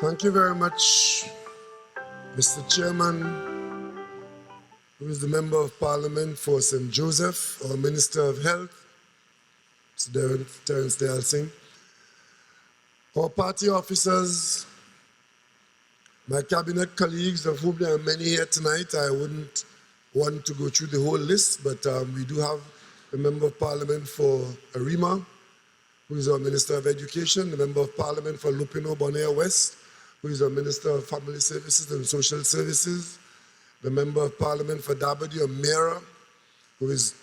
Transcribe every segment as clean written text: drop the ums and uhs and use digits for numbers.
Thank you very much, Mr. Chairman, who is the Member of Parliament for St. Joseph, our Minister of Health, Mr. Terence Dale Singh, our party officers, my cabinet colleagues, of whom there are many here tonight. I wouldn't want to go through the whole list, but we do have the Member of Parliament for Arima, who is our Minister of Education, the Member of Parliament for Lupino Bonaire West, who is our Minister of Family Services and Social Services, the Member of Parliament for Dabadi Mera, who is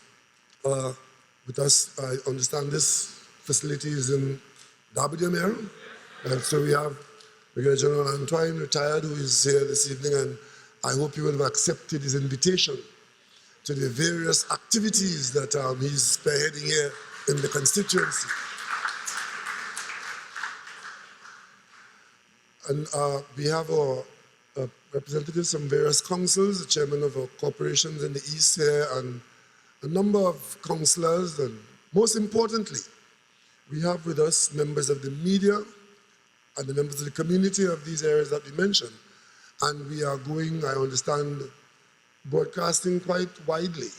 with us. I understand this facility is in Dabadi Mera. And so we have Brigadier General Antoine, retired, who is here this evening, and I hope you will have accepted his invitation to the various activities that he's spearheading here in the constituency. And we have our representatives from various councils, the chairman of our corporations in the East here, and a number of councillors, and most importantly, we have with us members of the media and the members of the community of these areas that we mentioned. And we are going, I understand, broadcasting quite widely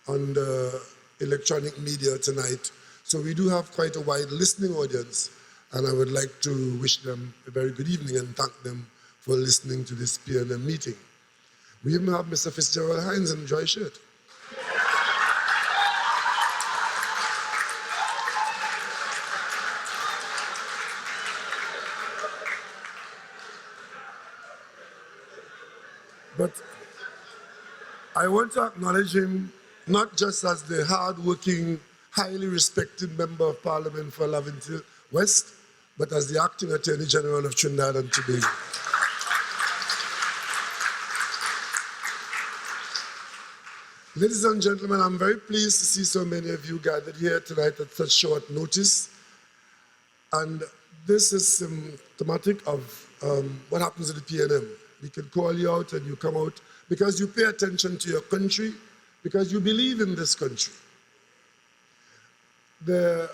on the electronic media tonight. So we do have quite a wide listening audience, and I would like to wish them a very good evening and thank them for listening to this PNM meeting. We even have Mr. Fitzgerald Hines in a Joy shirt. But I want to acknowledge him not just as the hard-working, highly respected Member of Parliament for Laventille West, but as the Acting Attorney General of Trinidad and Tobago. Ladies and gentlemen, I'm very pleased to see so many of you gathered here tonight at such short notice. And this is symptomatic of what happens in the PNM. We can call you out and you come out because you pay attention to your country, because you believe in this country. The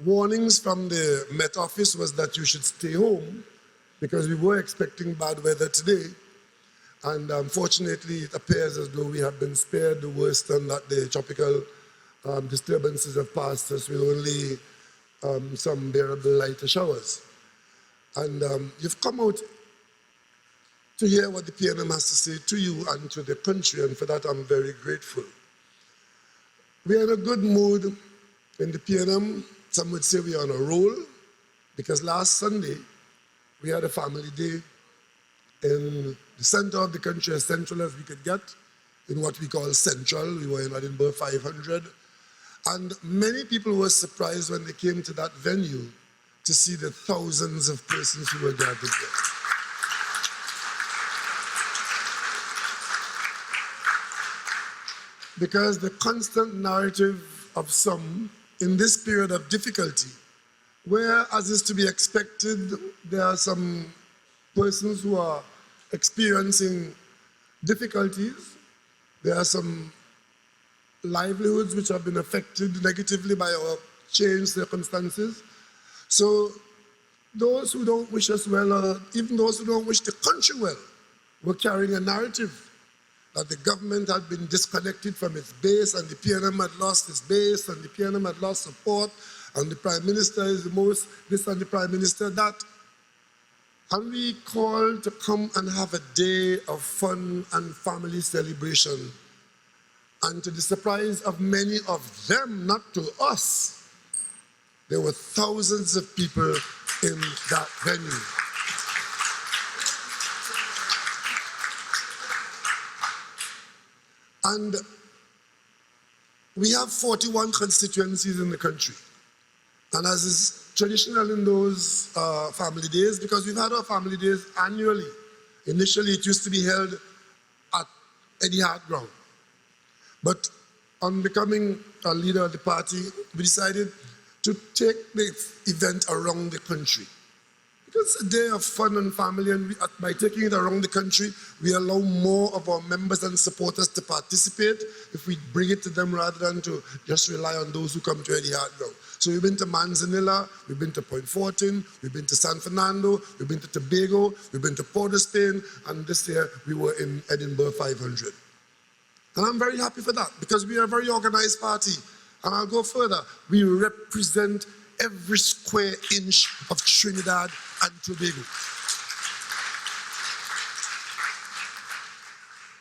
warnings from the Met Office was that you should stay home because we were expecting bad weather today. And unfortunately, it appears as though we have been spared the worst and that the tropical disturbances have passed us with only some bearable lighter showers. And you've come out to hear what the PNM has to say to you and to the country, and for that I'm very grateful. We are in a good mood in the PNM. Some would say we are on a roll, because last Sunday we had a family day in the center of the country, as central as we could get, in what we call Central. We were in Edinburgh 500. And many people were surprised when they came to that venue to see the thousands of persons who were gathered there. Because the constant narrative of some in this period of difficulty, where, as is to be expected, there are some persons who are experiencing difficulties, there are some livelihoods which have been affected negatively by our changed circumstances. So those who don't wish us well, or even those who don't wish the country well, were carrying a narrative that the government had been disconnected from its base, and the PNM had lost its base, and the PNM had lost support, and the Prime Minister is the most this and the Prime Minister that. And we called to come and have a day of fun and family celebration. And to the surprise of many of them, not to us, there were thousands of people in that venue. And we have 41 constituencies in the country. And as is traditional in those family days, because we've had our family days annually. Initially, it used to be held at Eddie Hart Ground. But on becoming a leader of the party, we decided to take the event around the country. It's a day of fun and family, and by taking it around the country, we allow more of our members and supporters to participate if we bring it to them rather than to just rely on those who come to Eddie Hart ground. So we've been to Manzanilla, we've been to Point Fortin, we've been to San Fernando, we've been to Tobago, we've been to Port of Spain, and this year we were in Edinburgh 500. And I'm very happy for that because we are a very organized party. And I'll go further. We represent every square inch of Trinidad and Tobago.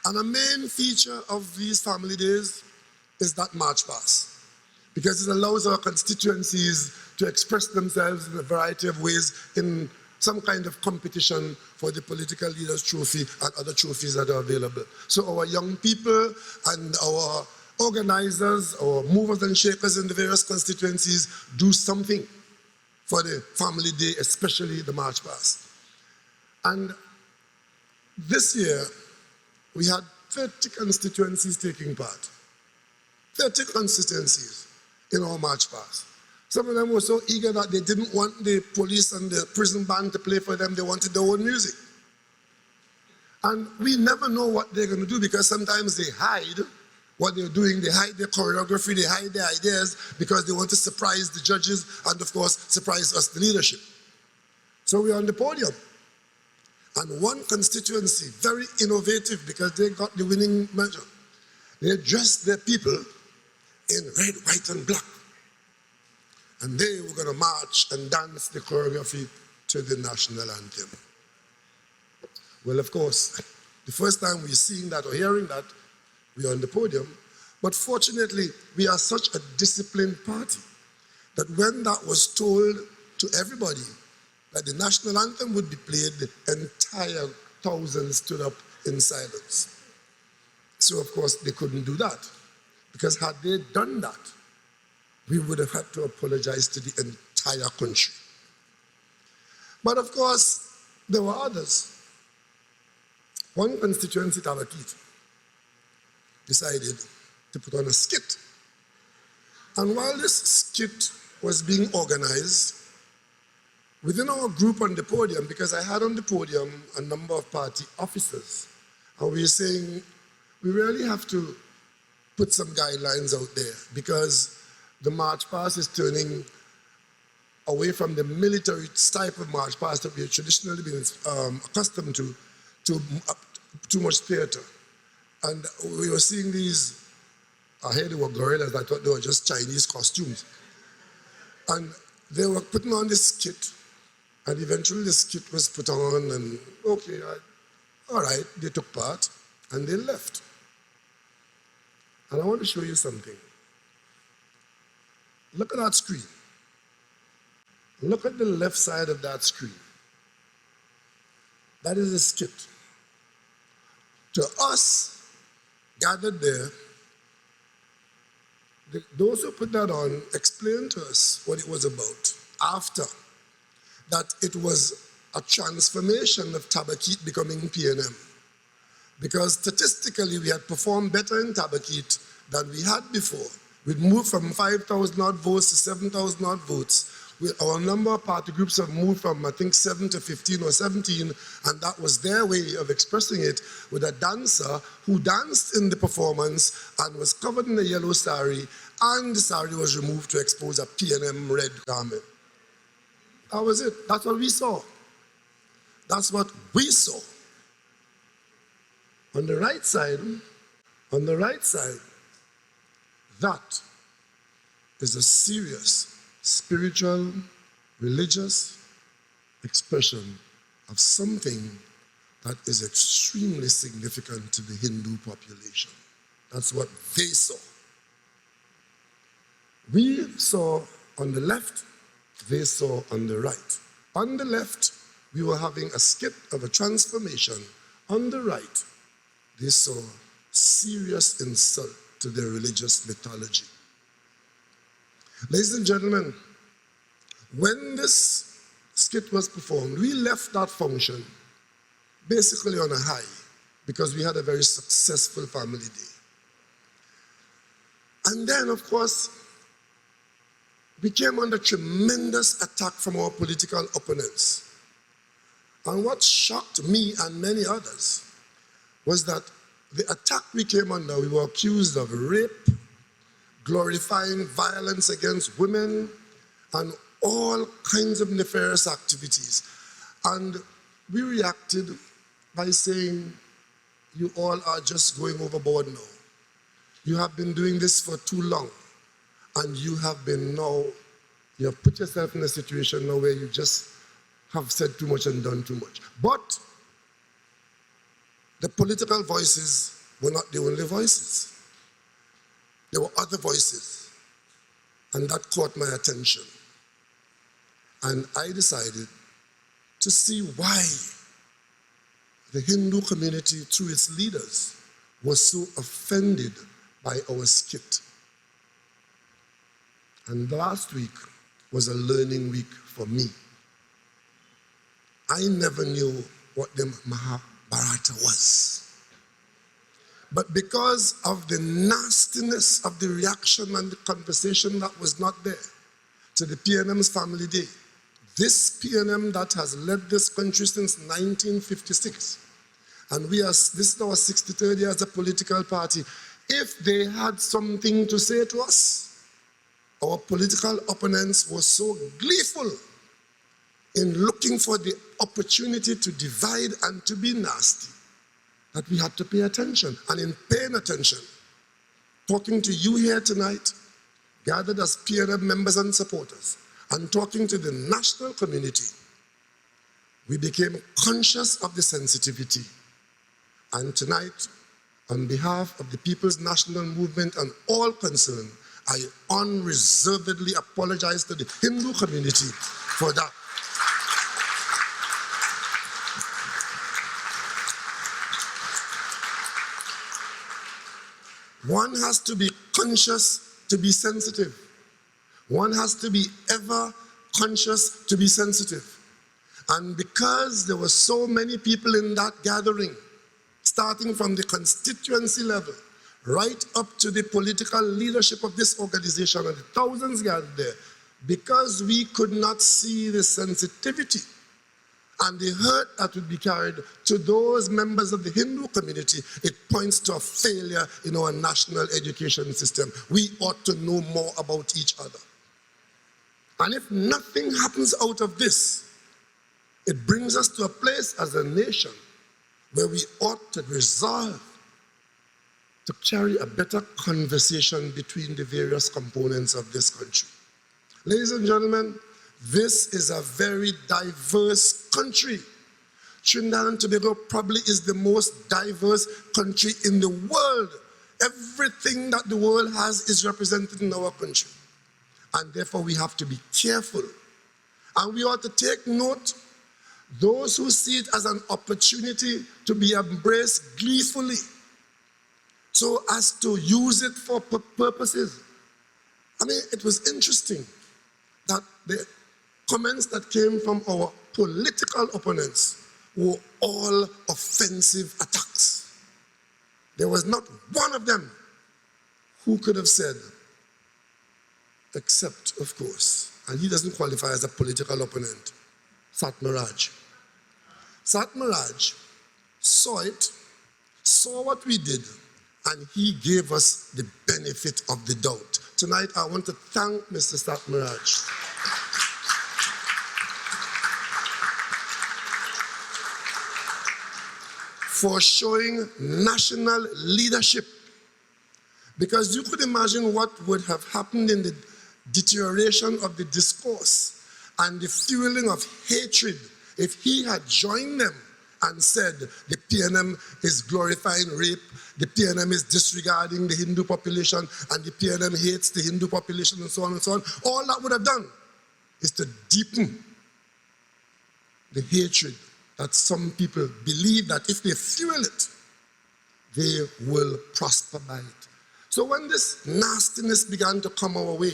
And a main feature of these family days is that March Past, because it allows our constituencies to express themselves in a variety of ways in some kind of competition for the political leaders trophy and other trophies that are available. So our young people and our organizers, our movers and shakers in the various constituencies do something for the family day, especially the March Past. And this year, we had 30 constituencies taking part. 30 constituencies in our March Past. Some of them were so eager that they didn't want the police and the prison band to play for them. They wanted their own music. And we never know what they're going to do because sometimes they hide what they're doing. They hide their choreography, they hide their ideas because they want to surprise the judges and, of course, surprise us, the leadership. So we're on the podium. And one constituency, very innovative because they got the winning measure. They dressed their people in red, white, and black. And they were going to march and dance the choreography to the national anthem. Well, of course, the first time we're seeing that or hearing that, we're on the podium. But fortunately, we are such a disciplined party that when that was told to everybody that the national anthem would be played, the entire thousands stood up in silence. So, of course, they couldn't do that. Because had they done that, we would have had to apologize to the entire country. But of course, there were others. One constituency, Tabakit, decided to put on a skit. And while this skit was being organized, within our group on the podium, because I had on the podium a number of party officers, and we were saying, we really have to put some guidelines out there because the March Past is turning away from the military type of March Past that we have traditionally been accustomed to too much theater. And we were seeing these, I heard they were gorillas, I thought they were just Chinese costumes. And they were putting on this skit, and eventually the skit was put on, and okay, all right, they took part, and they left. And I want to show you something. Look at that screen. Look at the left side of that screen. That is a skit. To us, gathered there, those who put that on explained to us what it was about after. That it was a transformation of Tabakit becoming PNM. Because statistically, we had performed better in Tabakit than we had before. We'd moved from 5,000 odd votes to 7,000 odd votes. Our number of party groups have moved from, I think, 7 to 15 or 17, and that was their way of expressing it with a dancer who danced in the performance and was covered in a yellow sari, and the sari was removed to expose a PNM red garment. That was it. That's what we saw. That's what we saw. On the right side, that is a serious spiritual, religious expression of something that is extremely significant to the Hindu population. That's what they saw. We saw on the left, they saw on the right. On the left, we were having a skit of a transformation. On the right, they saw serious insult to their religious mythology. Ladies and gentlemen, when this skit was performed, we left that function basically on a high because we had a very successful family day. And then, of course, we came under tremendous attack from our political opponents. And what shocked me and many others was that the attack we came under, we were accused of rape, glorifying violence against women, and all kinds of nefarious activities. And we reacted by saying, you all are just going overboard now. You have been doing this for too long, and you have put yourself in a situation now where you just have said too much and done too much. But the political voices were not the only voices. There were other voices, and that caught my attention. And I decided to see why the Hindu community, through its leaders, was so offended by our skit. And last week was a learning week for me. I never knew what the Mahabharata was. But because of the nastiness of the reaction and the conversation that was not there to the PNM's Family Day, this PNM that has led this country since 1956, and this is our 63rd year as a political party, if they had something to say to us, our political opponents were so gleeful in looking for the opportunity to divide and to be nasty that we had to pay attention. And in paying attention, talking to you here tonight, gathered as PNM members and supporters, and talking to the national community, we became conscious of the sensitivity. And tonight, on behalf of the People's National Movement and all concerned, I unreservedly apologize to the Hindu community for that. One has to be conscious to be sensitive. One has to be ever conscious to be sensitive. And because there were so many people in that gathering, starting from the constituency level, right up to the political leadership of this organization and the thousands gathered there, because we could not see the sensitivity and the hurt that would be carried to those members of the Hindu community, it points to a failure in our national education system. We ought to know more about each other. And if nothing happens out of this, it brings us to a place as a nation where we ought to resolve to carry a better conversation between the various components of this country. Ladies and gentlemen, this is a very diverse country. Trinidad and Tobago probably is the most diverse country in the world. Everything that the world has is represented in our country. And therefore we have to be careful. And we ought to take note, those who see it as an opportunity to be embraced gleefully, so as to use it for purposes. I mean, it was interesting that the comments that came from our political opponents were all offensive attacks. There was not one of them who could have said, except, of course, and he doesn't qualify as a political opponent, Satmaraj. Satmaraj saw it, saw what we did, and he gave us the benefit of the doubt. Tonight, I want to thank Mr. Satmaraj for showing national leadership. Because you could imagine what would have happened in the deterioration of the discourse and the fueling of hatred if he had joined them and said the PNM is glorifying rape, the PNM is disregarding the Hindu population, and the PNM hates the Hindu population, and so on and so on. All that would have done is to deepen the hatred that some people believe that if they fuel it, they will prosper by it. So when this nastiness began to come our way,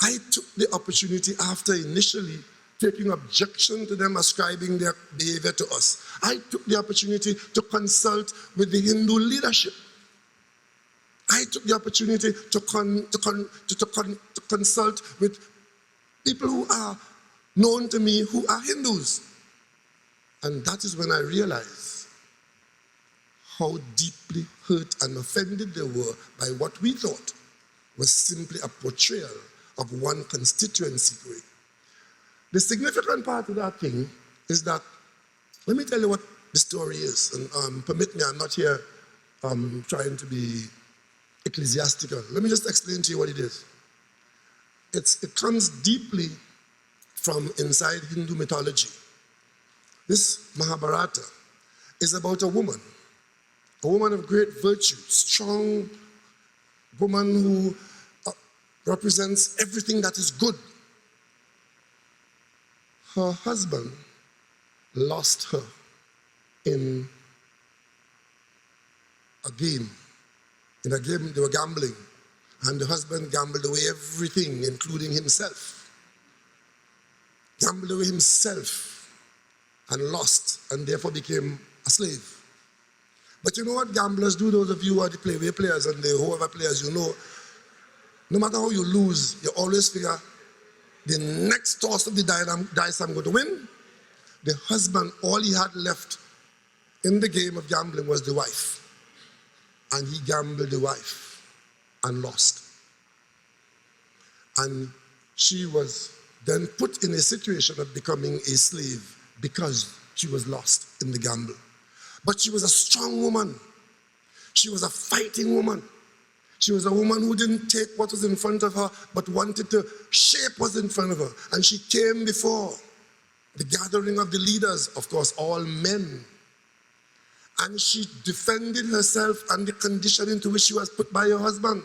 I took the opportunity, after initially taking objection to them ascribing their behavior to us, I took the opportunity to consult with the Hindu leadership. I took the opportunity to consult with people who are known to me who are Hindus. And that is when I realized how deeply hurt and offended they were by what we thought was simply a portrayal of one constituency grade. The significant part of that thing is that, let me tell you what the story is, and permit me, I'm not here trying to be ecclesiastical. Let me just explain to you what it is. It comes deeply from inside Hindu mythology. This Mahabharata is about a woman of great virtue, strong woman who represents everything that is good. Her husband lost her in a game. In a game, they were gambling, and the husband gambled away everything, including himself. Gambled away himself and lost, and therefore became a slave. But you know what gamblers do, those of you who are the playway players and the whoever players you know, no matter how you lose, you always figure, the next toss of the dice I'm going to win. The husband, all he had left in the game of gambling was the wife. And he gambled the wife and lost. And she was then put in a situation of becoming a slave because she was lost in the gamble. But she was a strong woman. She was a fighting woman. She was a woman who didn't take what was in front of her, but wanted to shape what's in front of her. And she came before the gathering of the leaders, of course, all men. And she defended herself and the condition into which she was put by her husband.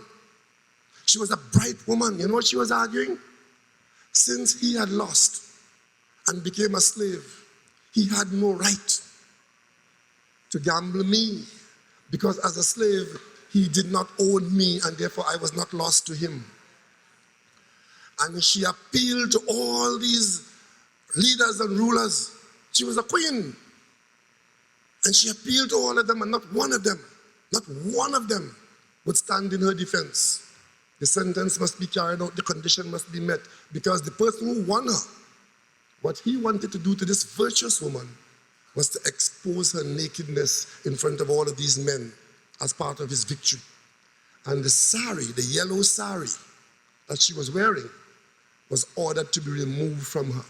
She was a bright woman. You know what she was arguing? Since he had lost and became a slave, he had no right to gamble me, because as a slave, he did not own me, and therefore I was not lost to him. And she appealed to all these leaders and rulers. She was a queen. And she appealed to all of them, and not one of them would stand in her defense. The sentence must be carried out, the condition must be met, because the person who won her, what he wanted to do to this virtuous woman was to expose her nakedness in front of all of these men as part of his victory. And the sari, the yellow sari that she was wearing, was ordered to be removed from her.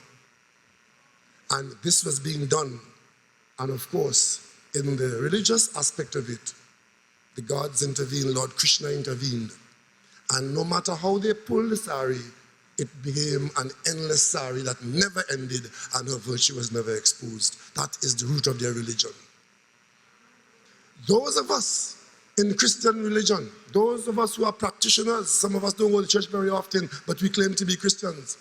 And this was being done. And of course, in the religious aspect of it, the gods intervened, Lord Krishna intervened. And no matter how they pulled the sari, it became an endless sari that never ended, and her virtue was never exposed. That is the root of their religion. Those of us in Christian religion, those of us who are practitioners, some of us don't go to church very often, but we claim to be Christians.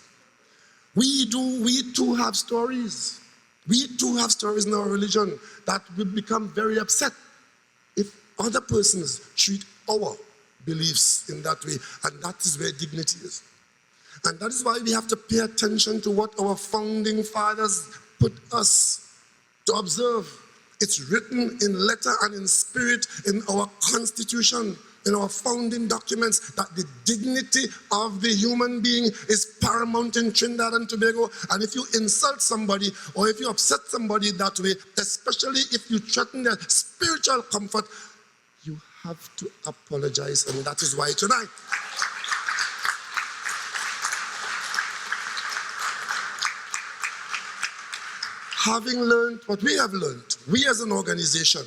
We too have stories. We too have stories in our religion that would become very upset if other persons treat our beliefs in that way, and that is where dignity is. And that is why we have to pay attention to what our founding fathers put us to observe. It's written in letter and in spirit in our Constitution, in our founding documents, that the dignity of the human being is paramount in Trinidad and Tobago. And if you insult somebody or if you upset somebody that way, especially if you threaten their spiritual comfort, you have to apologize. And that is why tonight, having learned what we have learned, we as an organization,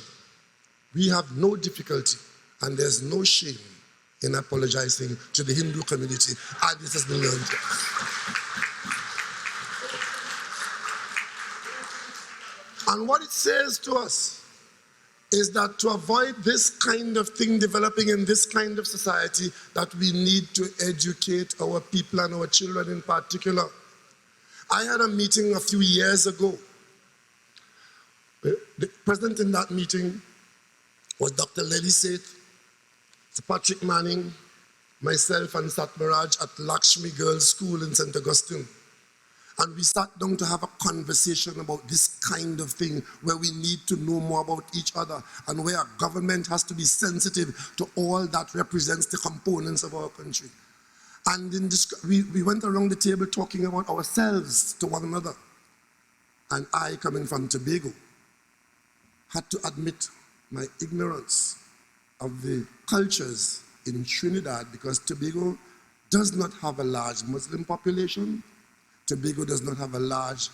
we have no difficulty and there's no shame in apologizing to the Hindu community, and this has been learned. And what it says to us is that to avoid this kind of thing developing in this kind of society, that we need to educate our people and our children in particular. I had a meeting a few years ago. The president in that meeting was Dr. Lely Seth, Sir Patrick Manning, myself and Satmaraj at Lakshmi Girls' School in St. Augustine. And we sat down to have a conversation about this kind of thing, where we need to know more about each other and where our government has to be sensitive to all that represents the components of our country. And we went around the table talking about ourselves to one another. And I, coming from Tobago, had to admit my ignorance of the cultures in Trinidad, because Tobago does not have a large Muslim population. Tobago does not have a large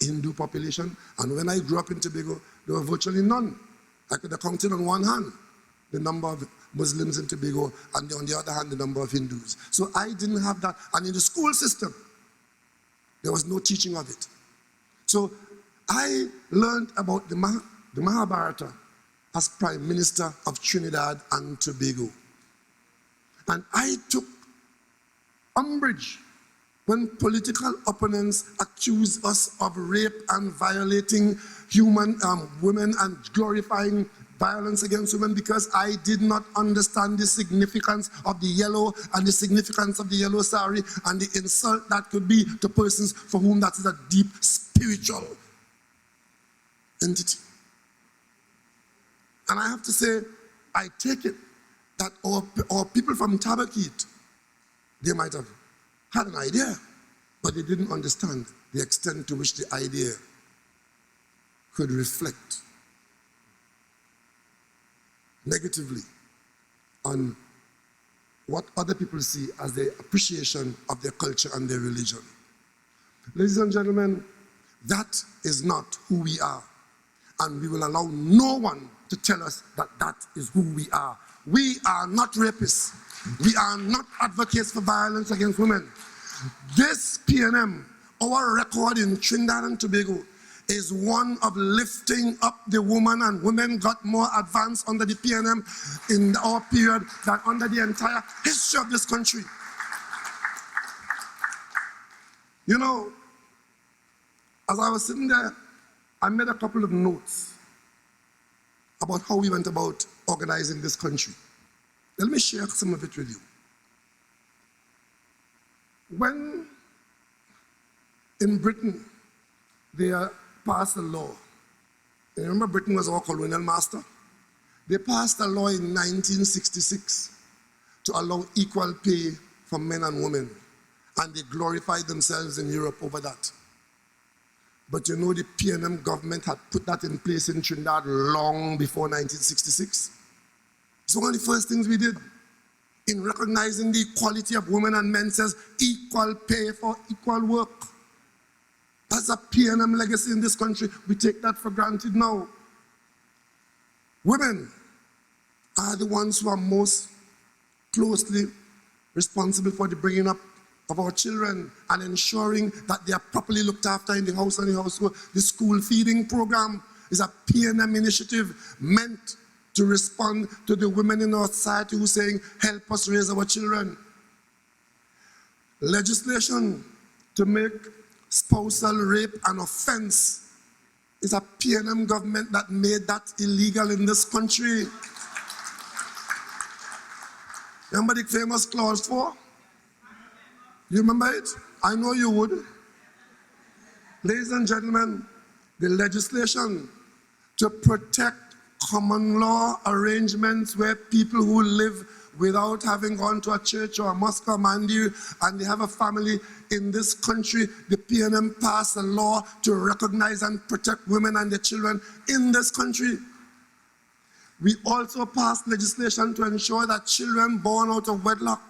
Hindu population. And when I grew up in Tobago, there were virtually none. I could have counted on one hand the number of Muslims in Tobago, and on the other hand, the number of Hindus. So I didn't have that. And in the school system, there was no teaching of it. So I learned about the Mahabharata as Prime Minister of Trinidad and Tobago. And I took umbrage when political opponents accused us of rape and violating women and glorifying violence against women, because I did not understand the significance of the yellow and the significance of the yellow sari and the insult that could be to persons for whom that is a deep spiritual entity. And I have to say, I take it that our people from Tabakit, they might have had an idea, but they didn't understand the extent to which the idea could reflect negatively on what other people see as their appreciation of their culture and their religion. Ladies and gentlemen, that is not who we are. And we will allow no one to tell us that that is who we are. We are not rapists. We are not advocates for violence against women. This PNM, our record in Trinidad and Tobago, is one of lifting up the woman, and women got more advanced under the PNM in our period than under the entire history of this country. You know, as I was sitting there, I made a couple of notes about how we went about organizing this country. Let me share some of it with you. When in Britain they passed a law, you remember Britain was our colonial master? They passed a law in 1966 to allow equal pay for men and women, and they glorified themselves in Europe over that. But you know, the PNM government had put that in place in Trinidad long before 1966. It's one of the first things we did in recognizing the equality of women and men, says equal pay for equal work. That's a PNM legacy in this country. We take that for granted now. Women are the ones who are most closely responsible for the bringing up of our children and ensuring that they are properly looked after in the house and the household. The school feeding program is a PNM initiative meant to respond to the women in our society who are saying, help us raise our children. Legislation to make spousal rape an offense is a PNM government that made that illegal in this country. Remember the famous clause 4? You remember it? I know you would. Ladies and gentlemen, the legislation to protect common law arrangements where people who live without having gone to a church or a mosque or mandir and they have a family in this country, the PNM passed a law to recognize and protect women and their children in this country. We also passed legislation to ensure that children born out of wedlock,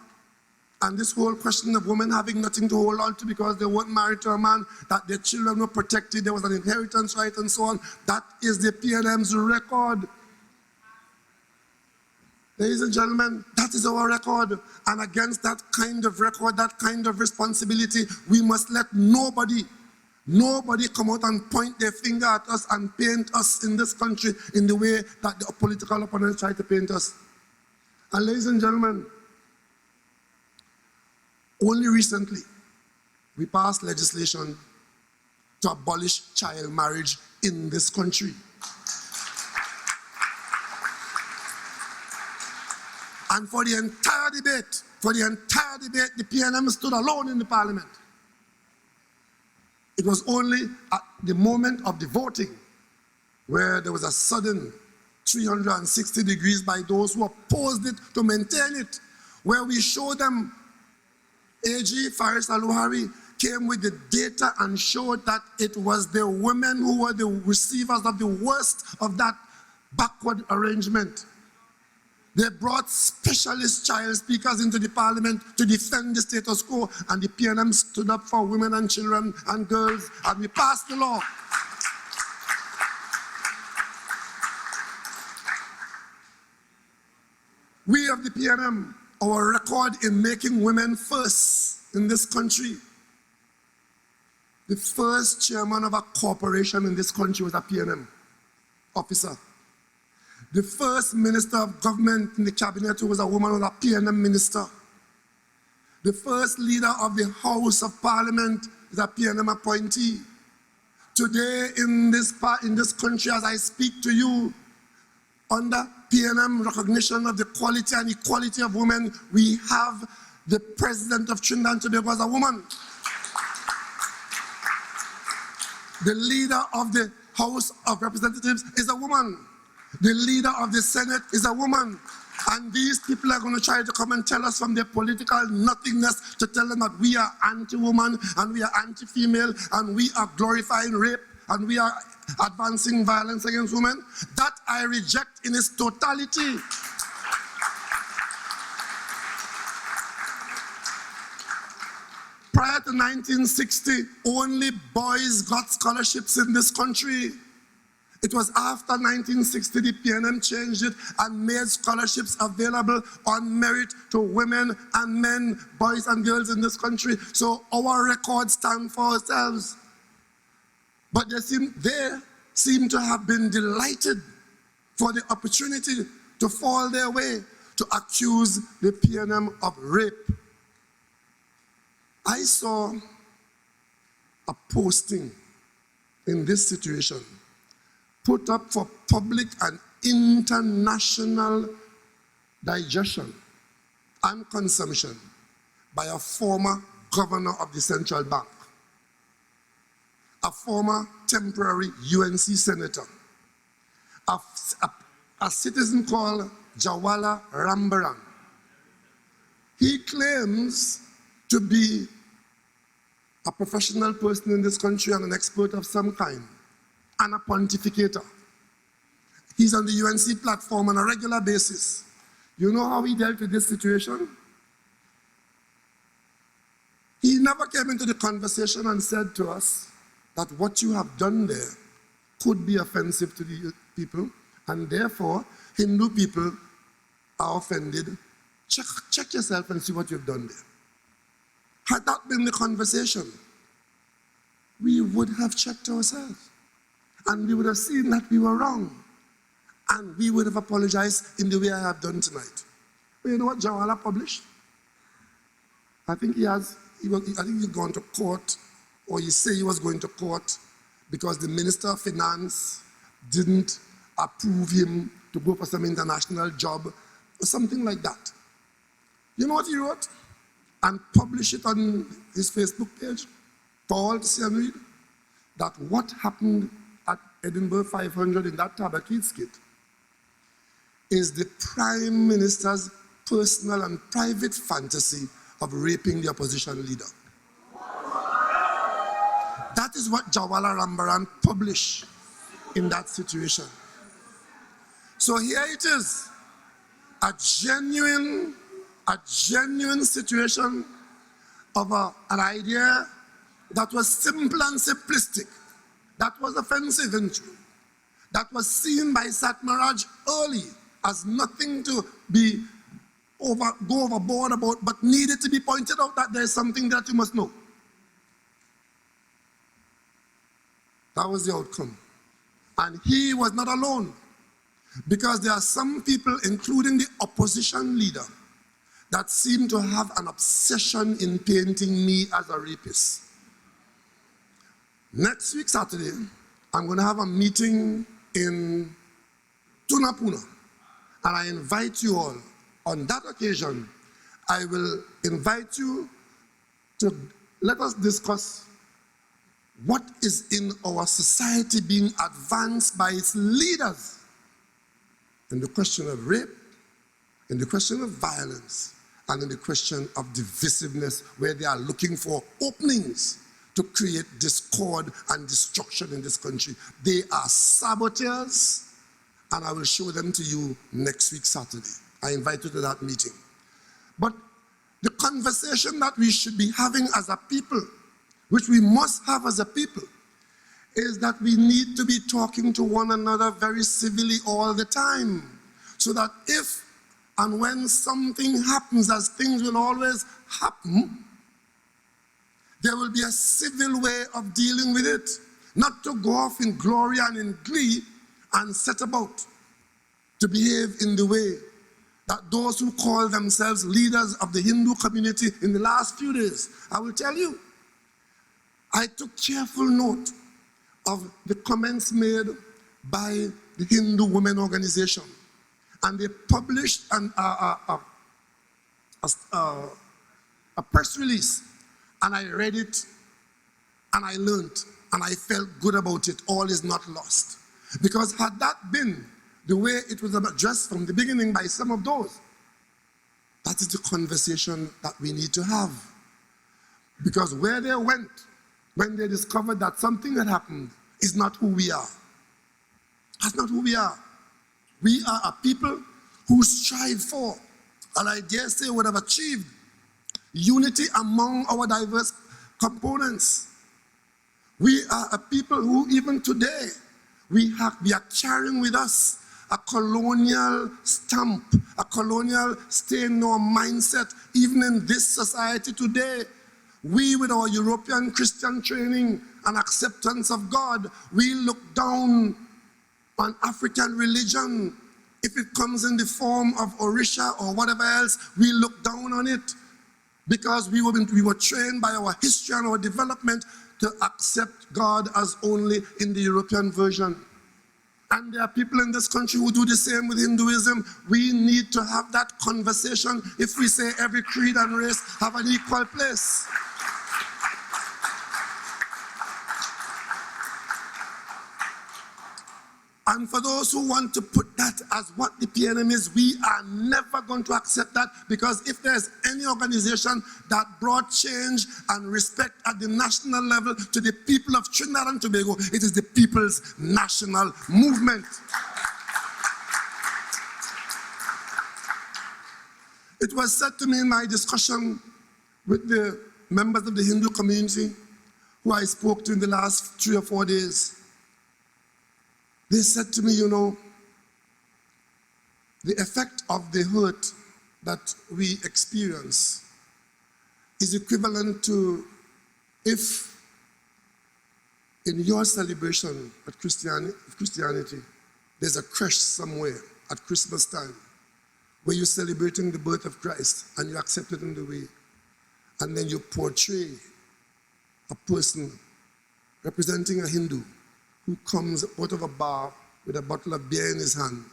and this whole question of women having nothing to hold on to because they weren't married to a man, that their children were protected, there was an inheritance right and so on. That is the PNM's record. Ladies and gentlemen, that is our record. And against that kind of record, that kind of responsibility, we must let nobody come out and point their finger at us and paint us in this country in the way that the political opponents try to paint us. And ladies and gentlemen, only recently, we passed legislation to abolish child marriage in this country. And for the entire debate, the PNM stood alone in the parliament. It was only at the moment of the voting where there was a sudden 360 degrees by those who opposed it to maintain it, where we showed them AG Faris Aluhari came with the data and showed that it was the women who were the receivers of the worst of that backward arrangement. They brought specialist child speakers into the parliament to defend the status quo, and the PNM stood up for women and children and girls, and we passed the law. We of the PNM, our record in making women first in this country. The first chairman of a corporation in this country was a PNM officer. The first minister of government in the cabinet who was a woman was a PNM minister. The first leader of the House of Parliament is a PNM appointee. Today in this country, as I speak to you, under PNM recognition of the quality and equality of women, we have the president of Trinidad and Tobago as a woman. The leader of the House of Representatives is a woman. The leader of the Senate is a woman. And these people are going to try to come and tell us from their political nothingness to tell them that we are anti-woman and we are anti-female and we are glorifying rape and we are advancing violence against women. That I reject in its totality. Prior to 1960, only boys got scholarships in this country. It was after 1960 the PNM changed it and made scholarships available on merit to women and men, boys and girls in this country. So our records stand for ourselves. But they seem to have been delighted for the opportunity to fall their way to accuse the PNM of rape. I saw a posting in this situation put up for public and international digestion and consumption by a former governor of the central bank, a former temporary UNC senator, a citizen called Jawala Rambaran. He claims to be a professional person in this country and an expert of some kind, and a pontificator. He's on the UNC platform on a regular basis. You know how he dealt with this situation? He never came into the conversation and said to us that what you have done there could be offensive to the people, and therefore Hindu people are offended. Check yourself and see what you've done there. Had that been the conversation, we would have checked ourselves. And we would have seen that we were wrong. And we would have apologized in the way I have done tonight. But you know what Jawala published? I think he's gone to court, or he said he was going to court because the Minister of Finance didn't approve him to go for some international job, or something like that. You know what he wrote? And publish it on his Facebook page for all to see and read, that what happened at Edinburgh 500 in that Tabaquid skit is the Prime Minister's personal and private fantasy of raping the opposition leader. That is what Jawala Rambaran published in that situation. So here it is, a genuine situation of an idea that was simple and simplistic, that was offensive in truth, that was seen by Satmaraj early as nothing to be go overboard about, but needed to be pointed out that there is something that you must know. That was the outcome. And he was not alone, because there are some people, including the opposition leader, that seem to have an obsession in painting me as a rapist. Next week, Saturday, I'm going to have a meeting in Tunapuna, and I invite you all. On that occasion, I will invite you to let us discuss what is in our society being advanced by its leaders in the question of rape, in the question of violence, and in the question of divisiveness, where they are looking for openings to create discord and destruction in this country. They are saboteurs, and I will show them to you next week, Saturday. I invite you to that meeting. But the conversation that we should be having as a people, which we must have as a people, is that we need to be talking to one another very civilly all the time, so that if and when something happens, as things will always happen, there will be a civil way of dealing with it, not to go off in glory and in glee and set about to behave in the way that those who call themselves leaders of the Hindu community in the last few days. I will tell you, I took careful note of the comments made by the Hindu Women Organization, and they published a press release, and I read it, and I learned, and I felt good about it. All is not lost. Because had that been the way it was addressed from the beginning by some of those, that is the conversation that we need to have. Because where they went, when they discovered that something had happened, is not who we are. That's not who we are. We are a people who strive for, and I dare say would have achieved, unity among our diverse components. We are a people who even today, we are carrying with us a colonial stamp, a colonial stain in our mindset, even in this society today. We, with our European Christian training and acceptance of God, we look down on African religion. If it comes in the form of Orisha or whatever else, we look down on it because we were trained by our history and our development to accept God as only in the European version. And there are people in this country who do the same with Hinduism. We need to have that conversation if we say every creed and race have an equal place. And for those who want to put that as what the PNM is, we are never going to accept that, because if there's any organization that brought change and respect at the national level to the people of Trinidad and Tobago, it is the People's National Movement. It was said to me in my discussion with the members of the Hindu community who I spoke to in the last 3 or 4 days. They said to me, you know, the effect of the hurt that we experience is equivalent to if in your celebration at Christianity, there's a creche somewhere at Christmas time where you're celebrating the birth of Christ and you accept it in the way, and then you portray a person representing a Hindu who comes out of a bar with a bottle of beer in his hand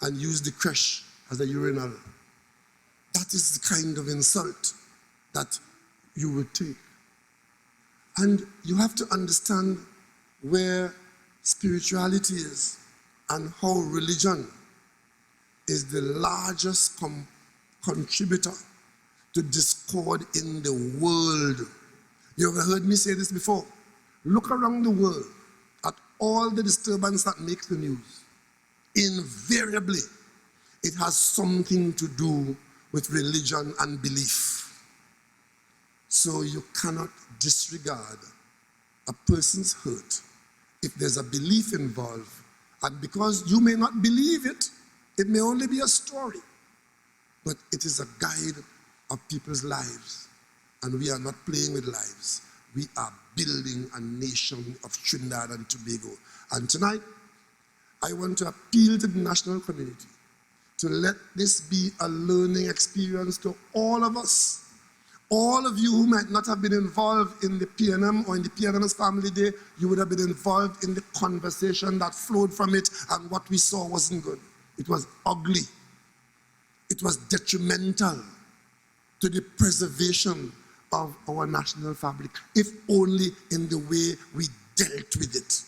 and use the creche as a urinal. That is the kind of insult that you would take. And you have to understand where spirituality is and how religion is the largest contributor to discord in the world. You ever heard me say this before? Look around the world at all the disturbance that makes the news. Invariably, it has something to do with religion and belief. So you cannot disregard a person's hurt if there's a belief involved. And because you may not believe it, it may only be a story, but it is a guide of people's lives. And we are not playing with lives. We are building a nation of Trinidad and Tobago. And tonight, I want to appeal to the national community to let this be a learning experience to all of us. All of you who might not have been involved in the PNM or in the PNM's Family Day, you would have been involved in the conversation that flowed from it, and what we saw wasn't good. It was ugly. It was detrimental to the preservation of our national fabric, if only in the way we dealt with it.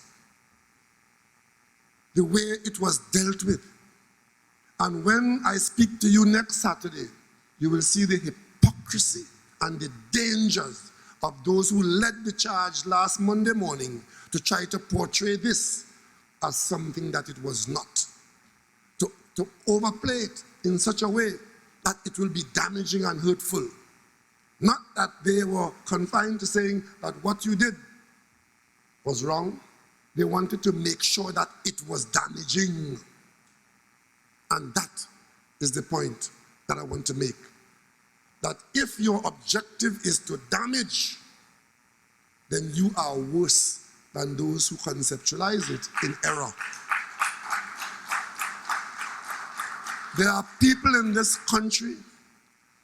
The way it was dealt with. And when I speak to you next Saturday, you will see the hypocrisy and the dangers of those who led the charge last Monday morning to try to portray this as something that it was not. To overplay it in such a way that it will be damaging and hurtful. Not that they were confined to saying that what you did was wrong. They wanted to make sure that it was damaging. And that is the point that I want to make. That if your objective is to damage, then you are worse than those who conceptualize it in error. There are people in this country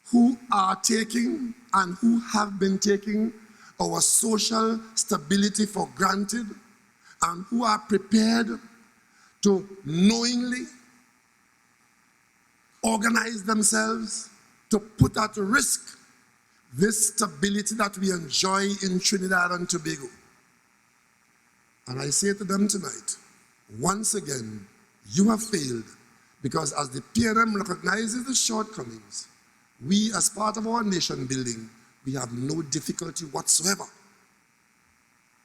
who are taking and who have been taking our social stability for granted and who are prepared to knowingly organize themselves to put at risk this stability that we enjoy in Trinidad and Tobago. And I say to them tonight, once again, you have failed, because as the PNM recognizes the shortcomings, we as part of our nation building, we have no difficulty whatsoever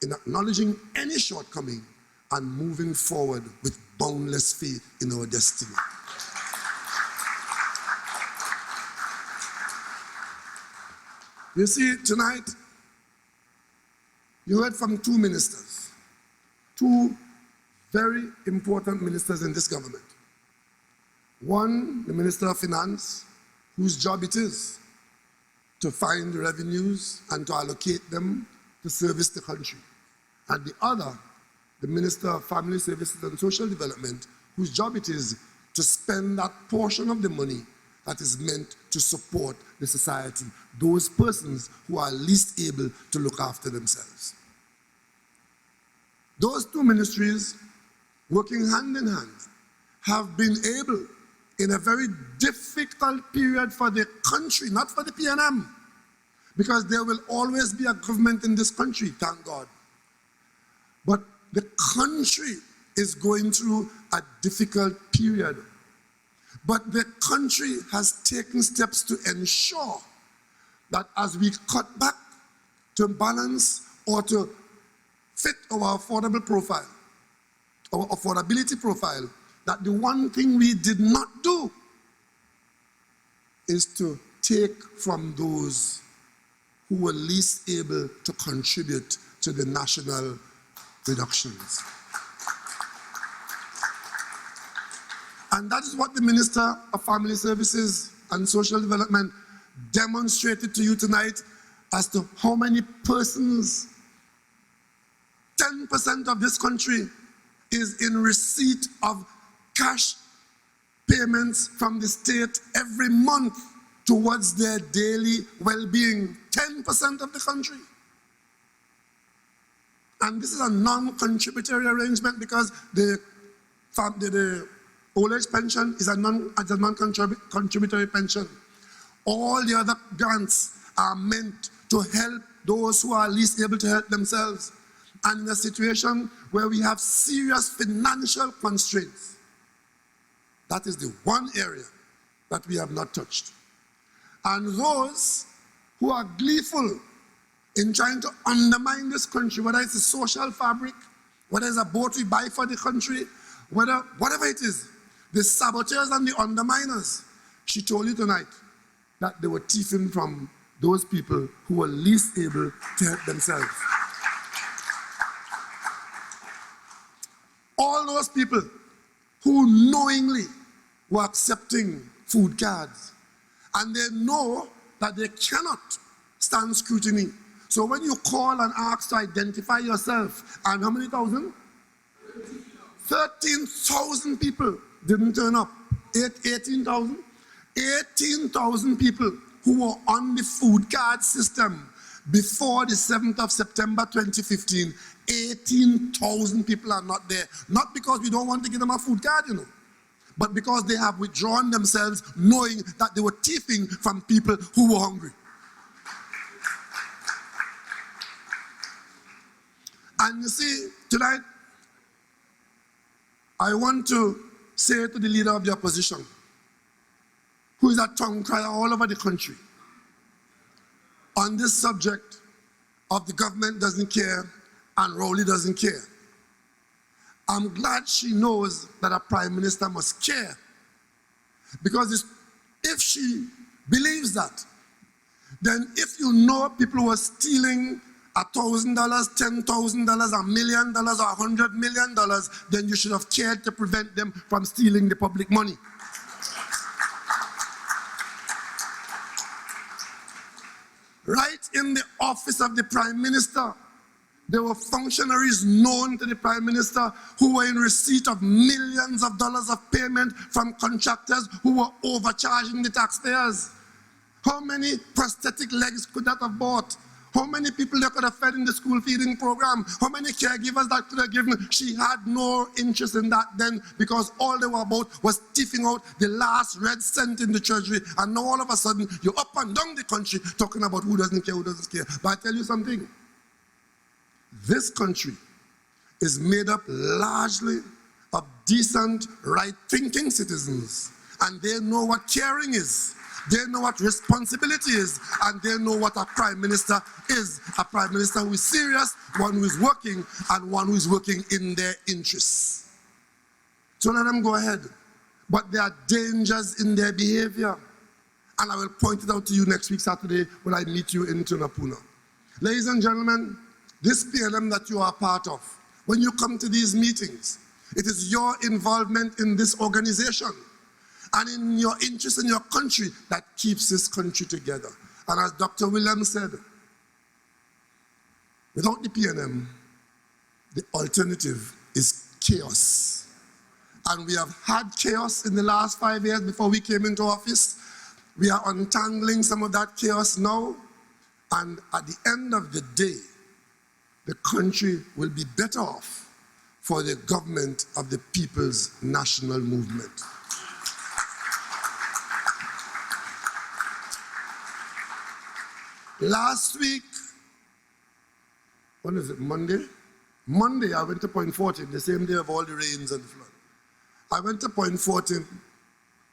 in acknowledging any shortcoming and moving forward with boundless faith in our destiny. You see, tonight, you heard from two ministers, two very important ministers in this government. One, the Minister of Finance, whose job it is to find revenues and to allocate them to service the country. And the other, the Minister of Family Services and Social Development, whose job it is to spend that portion of the money that is meant to support the society, those persons who are least able to look after themselves. Those two ministries, working hand in hand, have been able, in a very difficult period for the country, not for the PNM, because there will always be a government in this country, thank God. But the country is going through a difficult period. But the country has taken steps to ensure that as we cut back to balance or to fit our affordable profile, our affordability profile, that the one thing we did not do is to take from those who were least able to contribute to the national reductions. And that is what the Minister of Family Services and Social Development demonstrated to you tonight as to how many persons, 10% of this country is in receipt of cash payments from the state every month towards their daily well-being. 10% of the country. And this is a non-contributory arrangement because the old age pension is a non-contributory pension. All the other grants are meant to help those who are least able to help themselves. And in a situation where we have serious financial constraints, that is the one area that we have not touched. And those who are gleeful in trying to undermine this country, whether it's a social fabric, whether it's a boat we buy for the country, whatever it is, the saboteurs and the underminers, she told you tonight that they were thieving from those people who were least able to help themselves. All those people who knowingly were accepting food cards, and they know that they cannot stand scrutiny. So when you call and ask to identify yourself, and how many thousand? 13,000 people didn't turn up. 18,000? 18,000 people who were on the food card system before the 7th of September 2015. 18,000 people are not there. Not because we don't want to give them a food card, you know, but because they have withdrawn themselves knowing that they were thieving from people who were hungry. And you see, tonight, I want to say to the leader of the opposition, who is a tongue crier all over the country on this subject of the government doesn't care and Rowley doesn't care. I'm glad she knows that a prime minister must care, because if she believes that, then if you know people who are stealing $1,000, $10,000, $1 million, or $100 million, then you should have cared to prevent them from stealing the public money. Right in the office of the Prime Minister, there were functionaries known to the Prime Minister who were in receipt of millions of dollars of payment from contractors who were overcharging the taxpayers. How many prosthetic legs could that have bought? How many people they could have fed in the school feeding program? How many caregivers that could have given? She had no interest in that then, because all they were about was thieving out the last red cent in the treasury. And now all of a sudden, you're up and down the country talking about who doesn't care, who doesn't care. But I tell you something, this country is made up largely of decent, right-thinking citizens. And they know what caring is. They know what responsibility is, and they know what a prime minister is. A prime minister who is serious, one who is working, and one who is working in their interests. So let them go ahead. But there are dangers in their behavior. And I will point it out to you next week, Saturday, when I meet you in Tunapuna. Ladies and gentlemen, this PNM that you are part of, when you come to these meetings, it is your involvement in this organization and in your interest in your country that keeps this country together. And as Dr. Williams said, without the PNM, the alternative is chaos. And we have had chaos in the last 5 years before we came into office. We are untangling some of that chaos now. And at the end of the day, the country will be better off for the government of the People's National Movement. Last week, when is it, Monday? Monday, I went to Point 14, the same day of all the rains and the flood. I went to Point 14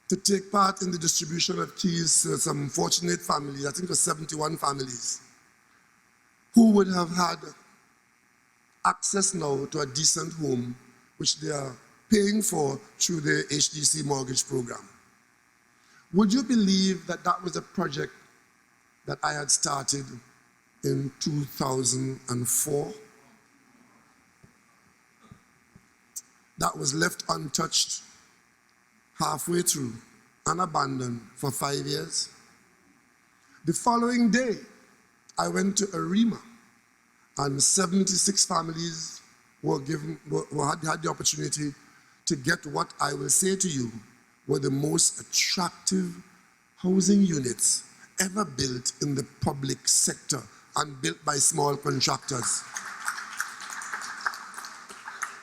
to take part in the distribution of keys to some fortunate families, I think it was 71 families, who would have had access now to a decent home, which they are paying for through the HDC mortgage program. Would you believe that that was a project that I had started in 2004? That was left untouched halfway through and abandoned for 5 years. The following day, I went to Arima, and 76 families had the opportunity to get what I will say to you were the most attractive housing units ever built in the public sector and built by small contractors.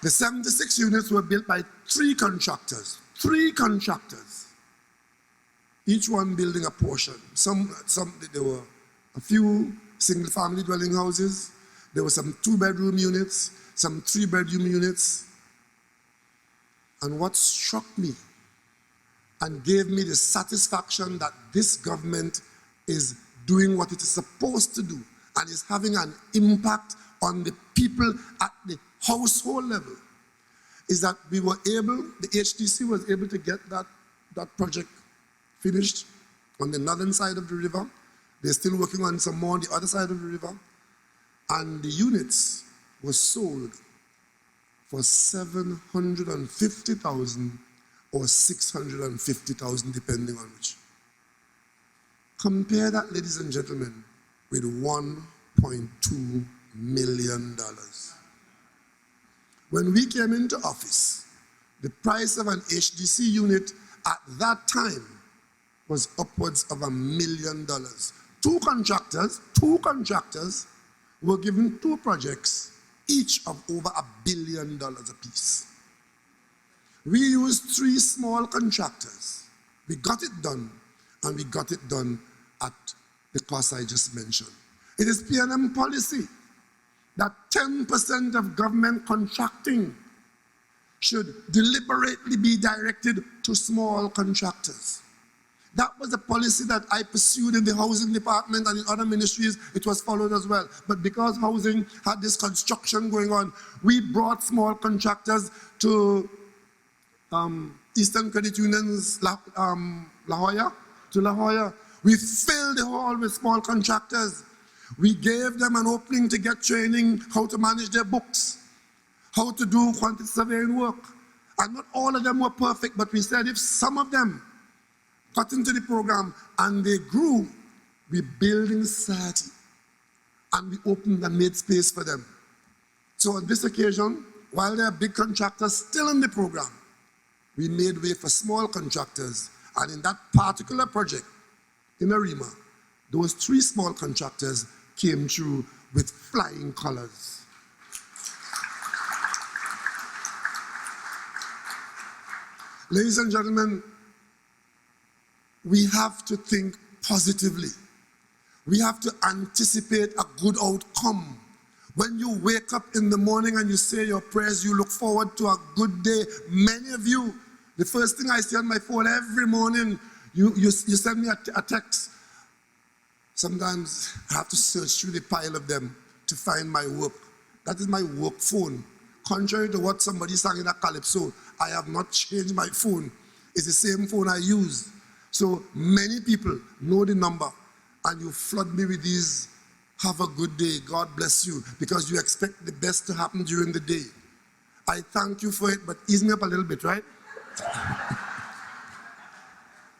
The 76 units were built by 3 contractors, each one building a portion. There were a few single-family dwelling houses, there were some 2-bedroom units, some 3-bedroom units. And what struck me and gave me the satisfaction that this government is doing what it is supposed to do and is having an impact on the people at the household level, is that we were able, the HDC was able to get that project finished on the northern side of the river. They're still working on some more on the other side of the river. And the units were sold for $750,000 or $650,000, depending on which. Compare that, ladies and gentlemen, with $1.2 million. When we came into office, the price of an HDC unit at that time was upwards of $1 million. Two contractors were given 2 projects, each of over $1 billion apiece. We used 3 small contractors. We got it done, and we got it done at the cost I just mentioned. It is PNM policy that 10% of government contracting should deliberately be directed to small contractors. That was a policy that I pursued in the housing department and in other ministries. It was followed as well. But because housing had this construction going on, we brought small contractors to Eastern Credit Union's La Jolla. We filled the hall with small contractors. We gave them an opening to get training, how to manage their books, how to do quantity surveying work. And not all of them were perfect, but we said if some of them got into the program and they grew, we built in society and we opened and made space for them. So on this occasion, while there are big contractors still in the program, we made way for small contractors. And in that particular project in Arima, those 3 small contractors came through with flying colors. Ladies and gentlemen, we have to think positively. We have to anticipate a good outcome. When you wake up in the morning and you say your prayers, you look forward to a good day. Many of you, the first thing I see on my phone every morning, you send me a text. Sometimes I have to search through the pile of them to find my work. That is my work phone. Contrary to what somebody sang in a calypso, I have not changed my phone. It's the same phone I use. So many people know the number, and you flood me with these, have a good day, God bless you, because you expect the best to happen during the day. I thank you for it, but ease me up a little bit, right?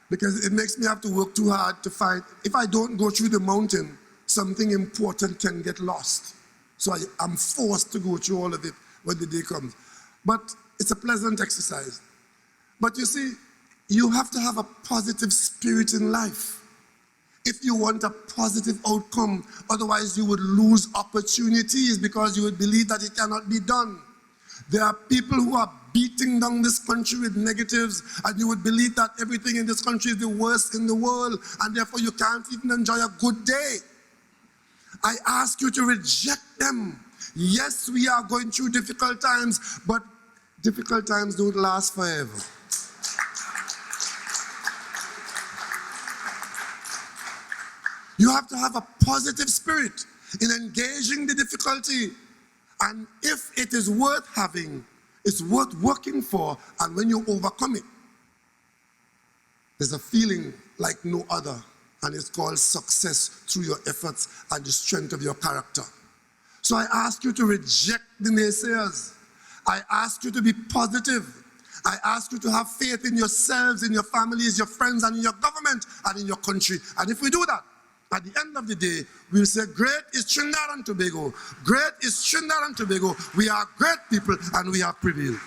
Because it makes me have to work too hard to find. If I don't go through the mountain, something important can get lost. So I'm forced to go through all of it when the day comes. But it's a pleasant exercise. But you see, you have to have a positive spirit in life if you want a positive outcome. Otherwise, you would lose opportunities because you would believe that it cannot be done. There are people who are beating down this country with negatives, and you would believe that everything in this country is the worst in the world, and therefore you can't even enjoy a good day. I ask you to reject them. Yes, we are going through difficult times, but difficult times don't last forever. You have to have a positive spirit in engaging the difficulty. And if it is worth having, it's worth working for, and when you overcome it, there's a feeling like no other, and it's called success through your efforts and the strength of your character. So I ask you to reject the naysayers. I ask you to be positive. I ask you to have faith in yourselves, in your families, your friends, and in your government, and in your country. And if we do that, at the end of the day, we'll say, great is Trinidad and Tobago. Great is Trinidad and Tobago. We are great people, and we have prevailed.